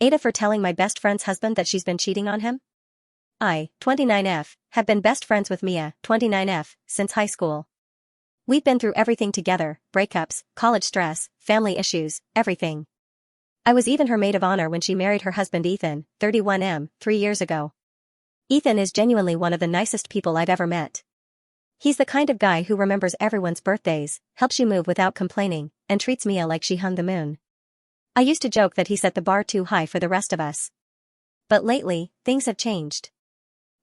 AITA for telling my best friend's husband that she's been cheating on him? I, 29F, have been best friends with Mia, 29F, since high school. We've been through everything together, breakups, college stress, family issues, everything. I was even her maid of honor when she married her husband Ethan, 31M, 3 years ago. Ethan is genuinely one of the nicest people I've ever met. He's the kind of guy who remembers everyone's birthdays, helps you move without complaining, and treats Mia like she hung the moon. I used to joke that he set the bar too high for the rest of us. But lately, things have changed.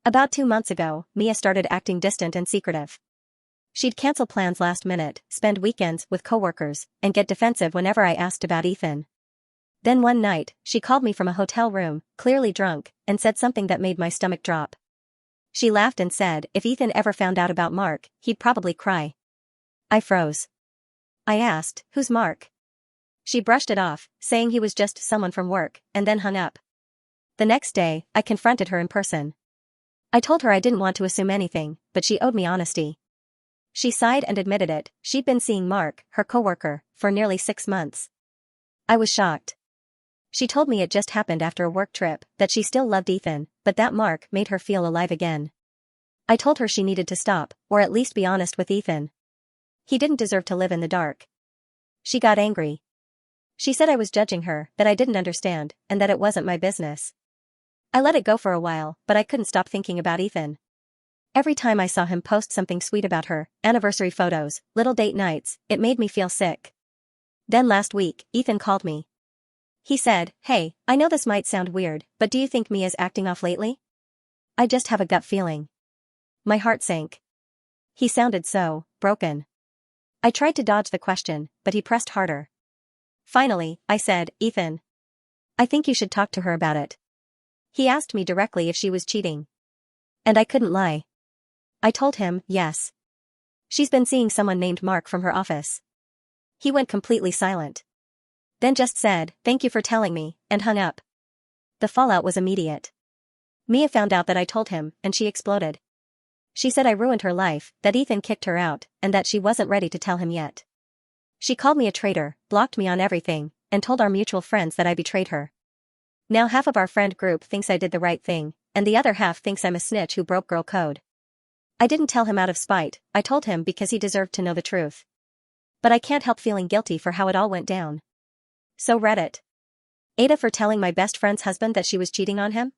About 2 months ago, Mia started acting distant and secretive. She'd cancel plans last minute, spend weekends with coworkers, and get defensive whenever I asked about Ethan. Then one night, she called me from a hotel room, clearly drunk, and said something that made my stomach drop. She laughed and said if Ethan ever found out about Mark, he'd probably cry. I froze. I asked, "Who's Mark?" She brushed it off, saying he was just someone from work, and then hung up. The next day, I confronted her in person. I told her I didn't want to assume anything, but she owed me honesty. She sighed and admitted it. She'd been seeing Mark, her coworker, for nearly 6 months. I was shocked. She told me it just happened after a work trip, that she still loved Ethan, but that Mark made her feel alive again. I told her she needed to stop, or at least be honest with Ethan. He didn't deserve to live in the dark. She got angry. She said I was judging her, that I didn't understand, and that it wasn't my business. I let it go for a while, but I couldn't stop thinking about Ethan. Every time I saw him post something sweet about her, anniversary photos, little date nights, it made me feel sick. Then last week, Ethan called me. He said, "Hey, I know this might sound weird, but do you think Mia's acting off lately?" I just have a gut feeling. My heart sank. He sounded so broken. I tried to dodge the question, but he pressed harder. Finally, I said, "Ethan, I think you should talk to her about it." He asked me directly if she was cheating. And I couldn't lie. I told him, yes. She's been seeing someone named Mark from her office. He went completely silent. Then just said, "Thank you for telling me," and hung up. The fallout was immediate. Mia found out that I told him, and she exploded. She said I ruined her life, that Ethan kicked her out, and that she wasn't ready to tell him yet. She called me a traitor, blocked me on everything, and told our mutual friends that I betrayed her. Now half of our friend group thinks I did the right thing, and the other half thinks I'm a snitch who broke girl code. I didn't tell him out of spite, I told him because he deserved to know the truth. But I can't help feeling guilty for how it all went down. So Reddit. AITA for telling my best friend's husband that she was cheating on him?